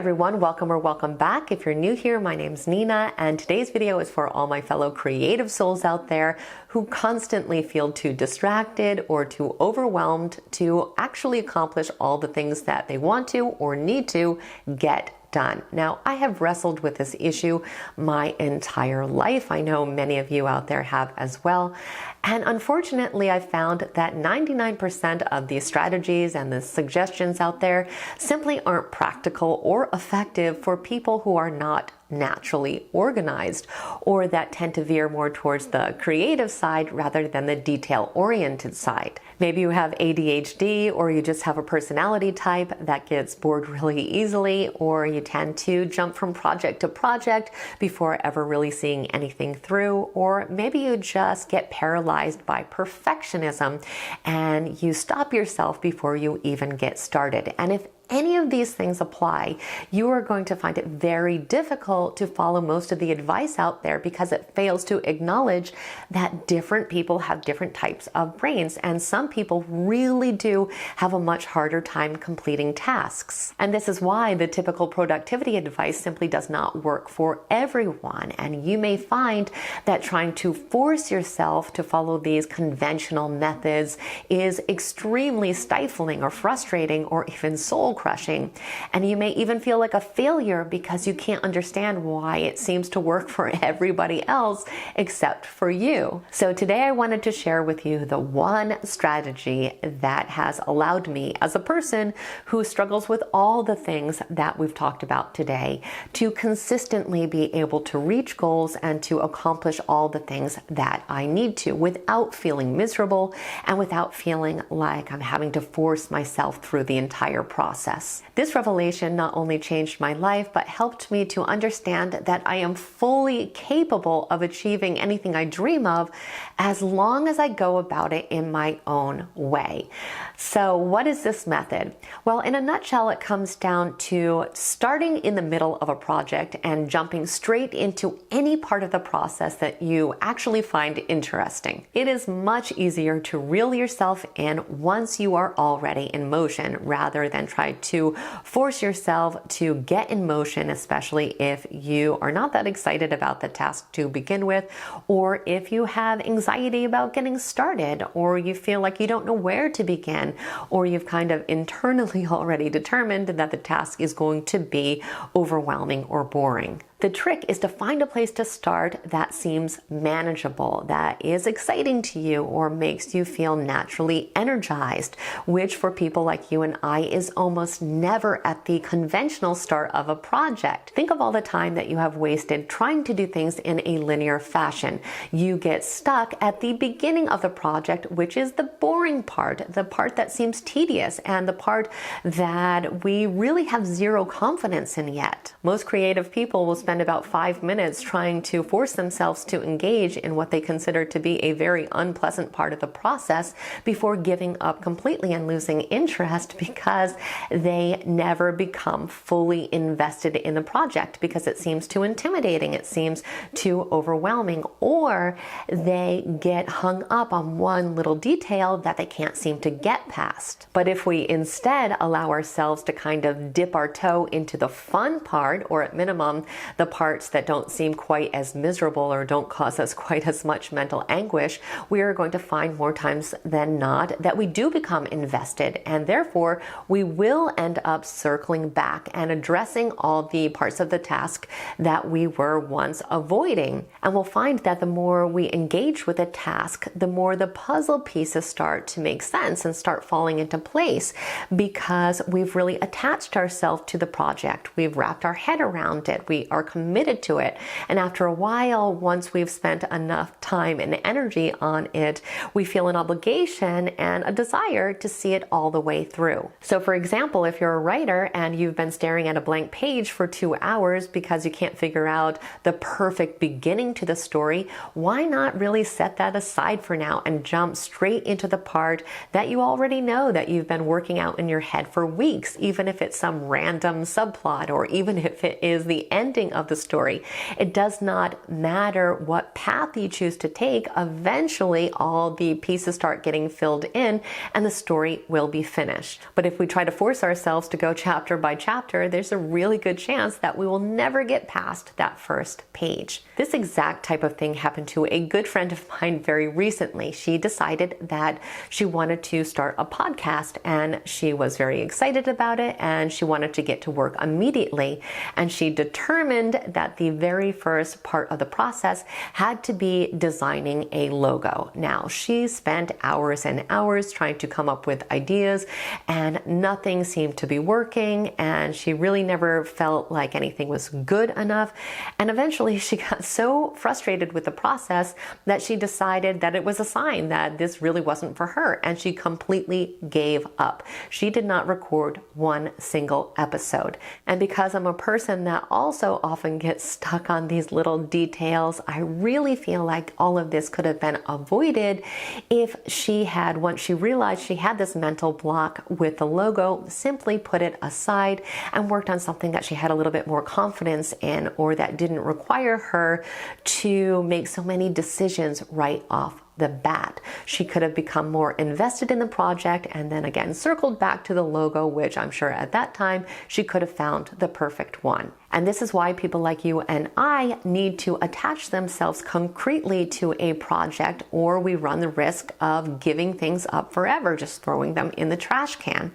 everyone, welcome or welcome back. If you're new here, my name's Nina, and today's video is for all my fellow creative souls out there who constantly feel too distracted or too overwhelmed to actually accomplish all the things that they want to or need to get done. Now, I have wrestled with this issue my entire life. I know many of you out there have as well. And unfortunately, I found that 99% of the strategies and the suggestions out there simply aren't practical or effective for people who are not naturally organized, or that tend to veer more towards the creative side rather than the detail-oriented side. Maybe you have ADHD, or you just have a personality type that gets bored really easily, or you tend to jump from project to project before ever really seeing anything through, or maybe you just get paralyzed by perfectionism and you stop yourself before you even get started. And if any of these things apply, you are going to find it very difficult to follow most of the advice out there because it fails to acknowledge that different people have different types of brains, and some people really do have a much harder time completing tasks. And this is why the typical productivity advice simply does not work for everyone. And you may find that trying to force yourself to follow these conventional methods is extremely stifling or frustrating or even soul crushing. And you may even feel like a failure because you can't understand why it seems to work for everybody else except for you. So today I wanted to share with you the one strategy that has allowed me, as a person who struggles with all the things that we've talked about today, to consistently be able to reach goals and to accomplish all the things that I need to without feeling miserable and without feeling like I'm having to force myself through the entire process. This revelation not only changed my life, but helped me to understand that I am fully capable of achieving anything I dream of as long as I go about it in my own way. So what is this method? Well, in a nutshell, it comes down to starting in the middle of a project and jumping straight into any part of the process that you actually find interesting. It is much easier to reel yourself in once you are already in motion rather than try to force yourself to get in motion, especially if you are not that excited about the task to begin with, or if you have anxiety about getting started, or you feel like you don't know where to begin, or you've kind of internally already determined that the task is going to be overwhelming or boring. The trick is to find a place to start that seems manageable, that is exciting to you or makes you feel naturally energized, which for people like you and I is almost never at the conventional start of a project. Think of all the time that you have wasted trying to do things in a linear fashion. You get stuck at the beginning of the project, which is the boring part, the part that seems tedious, and the part that we really have zero confidence in yet. Most creative people will spend about 5 minutes trying to force themselves to engage in what they consider to be a very unpleasant part of the process before giving up completely and losing interest because they never become fully invested in the project because it seems too intimidating, it seems too overwhelming, or they get hung up on one little detail that they can't seem to get past. But if we instead allow ourselves to kind of dip our toe into the fun part, or at minimum the parts that don't seem quite as miserable or don't cause us quite as much mental anguish, we are going to find more times than not that we do become invested, and therefore we will end up circling back and addressing all the parts of the task that we were once avoiding. And we'll find that the more we engage with a task, the more the puzzle pieces start to make sense and start falling into place because we've really attached ourselves to the project. We've wrapped our head around it. We are committed to it. And after a while, once we've spent enough time and energy on it, we feel an obligation and a desire to see it all the way through. So for example, if you're a writer and you've been staring at a blank page for 2 hours because you can't figure out the perfect beginning to the story, why not really set that aside for now and jump straight into the part that you already know that you've been working out in your head for weeks, even if it's some random subplot or even if it is the ending beginning of the story. It does not matter what path you choose to take. Eventually, all the pieces start getting filled in and the story will be finished. But if we try to force ourselves to go chapter by chapter, there's a really good chance that we will never get past that first page. This exact type of thing happened to a good friend of mine very recently. She decided that she wanted to start a podcast, and she was very excited about it, and she wanted to get to work immediately. And she determined that the very first part of the process had to be designing a logo. Now, she spent hours and hours trying to come up with ideas, and nothing seemed to be working, and she really never felt like anything was good enough. And eventually she got so frustrated with the process that she decided that it was a sign that this really wasn't for her, and she completely gave up. She did not record one single episode. And because I'm a person that also often gets stuck on these little details, I really feel like all of this could have been avoided if she had, once she realized she had this mental block with the logo, simply put it aside and worked on something that she had a little bit more confidence in, or that didn't require her to make so many decisions right off the bat. She could have become more invested in the project and then again circled back to the logo, which I'm sure at that time she could have found the perfect one. And this is why people like you and I need to attach themselves concretely to a project, or we run the risk of giving things up forever, just throwing them in the trash can.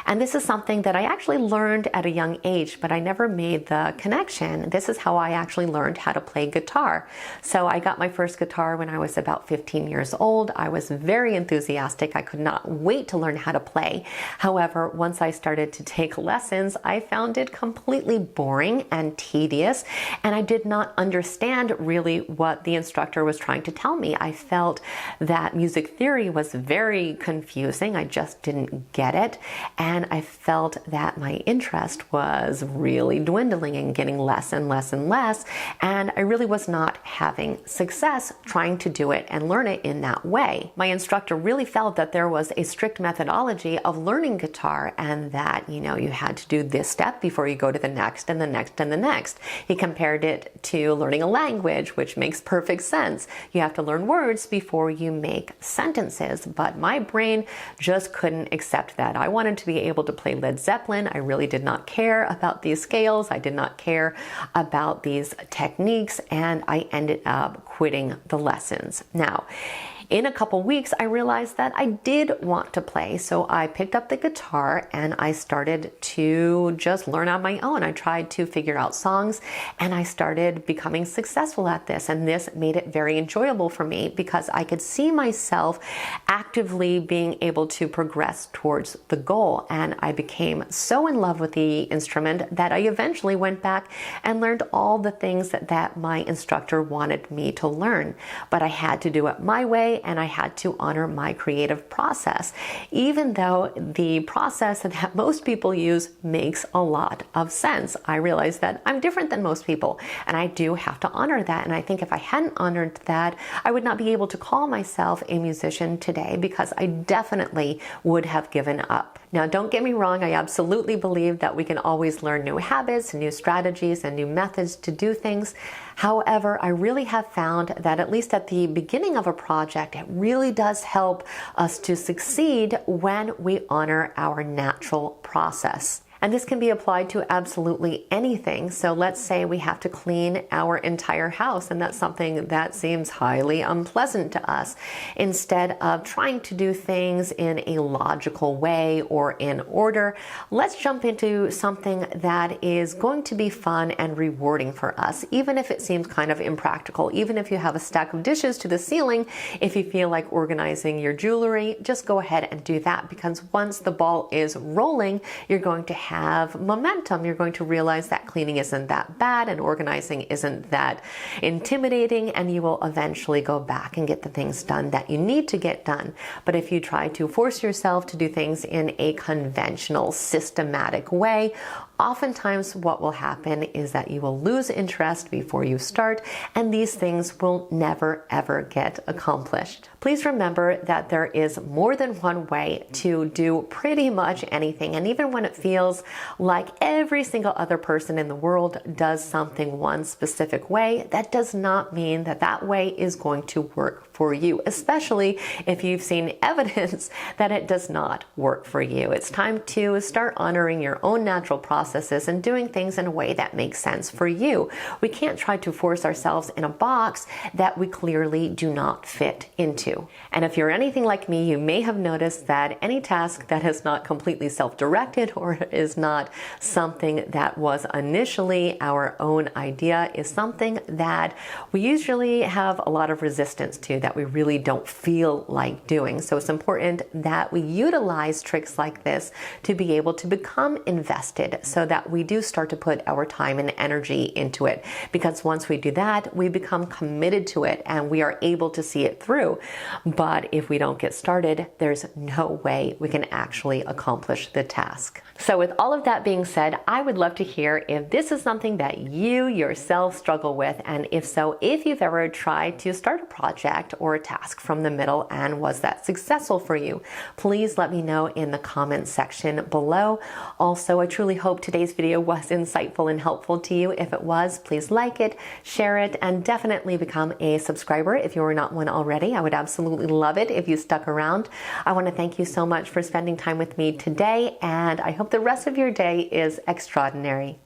And this is something that I actually learned at a young age, but I never made the connection. This is how I actually learned how to play guitar. So I got my first guitar when I was about 15 years old. I was very enthusiastic. I could not wait to learn how to play. However, once I started to take lessons, I found it completely boring and tedious, and I did not understand really what the instructor was trying to tell me. I felt that music theory was very confusing. I just didn't get it, and I felt that my interest was really dwindling and getting less and less and less, and I really was not having success trying to do it and learn it in that way. My instructor really felt that there was a strict methodology of learning guitar, and that, you know, you had to do this step before you go to the next and the next and the next. He compared it to learning a language, which makes perfect sense. You have to learn words before you make sentences, but my brain just couldn't accept that. I wanted to be able to play Led Zeppelin. I really did not care about these scales. I did not care about these techniques, and I ended up quitting the lessons. Now, in a couple weeks, I realized that I did want to play, so I picked up the guitar and I started to just learn on my own. I tried to figure out songs, and I started becoming successful at this, and this made it very enjoyable for me because I could see myself actively being able to progress towards the goal, and I became so in love with the instrument that I eventually went back and learned all the things that my instructor wanted me to learn. But I had to do it my way, and I had to honor my creative process, even though the process that most people use makes a lot of sense. I realized that I'm different than most people, and I do have to honor that. And I think if I hadn't honored that, I would not be able to call myself a musician today, because I definitely would have given up. Now, don't get me wrong, I absolutely believe that we can always learn new habits, new strategies, and new methods to do things. However, I really have found that at least at the beginning of a project, it really does help us to succeed when we honor our natural process. And this can be applied to absolutely anything. So let's say we have to clean our entire house, and that's something that seems highly unpleasant to us. Instead of trying to do things in a logical way or in order, let's jump into something that is going to be fun and rewarding for us, even if it seems kind of impractical. Even if you have a stack of dishes to the ceiling, if you feel like organizing your jewelry, just go ahead and do that, because once the ball is rolling, you're going to have momentum. You're going to realize that cleaning isn't that bad and organizing isn't that intimidating, and you will eventually go back and get the things done that you need to get done. But if you try to force yourself to do things in a conventional, systematic way, oftentimes what will happen is that you will lose interest before you start, and these things will never ever get accomplished. Please remember that there is more than one way to do pretty much anything, and even when it feels like every single other person in the world does something one specific way, that does not mean that that way is going to work for you, especially if you've seen evidence that it does not work for you. It's time to start honoring your own natural processes and doing things in a way that makes sense for you. We can't try to force ourselves in a box that we clearly do not fit into. And if you're anything like me, you may have noticed that any task that is not completely self-directed or is not something that was initially our own idea is something that we usually have a lot of resistance to, that we really don't feel like doing. So it's important that we utilize tricks like this to be able to become invested so that we do start to put our time and energy into it. Because once we do that, we become committed to it and we are able to see it through. But if we don't get started, there's no way we can actually accomplish the task. So with all of that being said, I would love to hear if this is something that you yourself struggle with, and if so, if you've ever tried to start a project or a task from the middle and was that successful for you. Please let me know in the comments section below. Also, I truly hope today's video was insightful and helpful to you. If it was, please like it, share it, and definitely become a subscriber if you are not one already. I would absolutely love it if you stuck around. I want to thank you so much for spending time with me today, and I hope the rest of your day is extraordinary.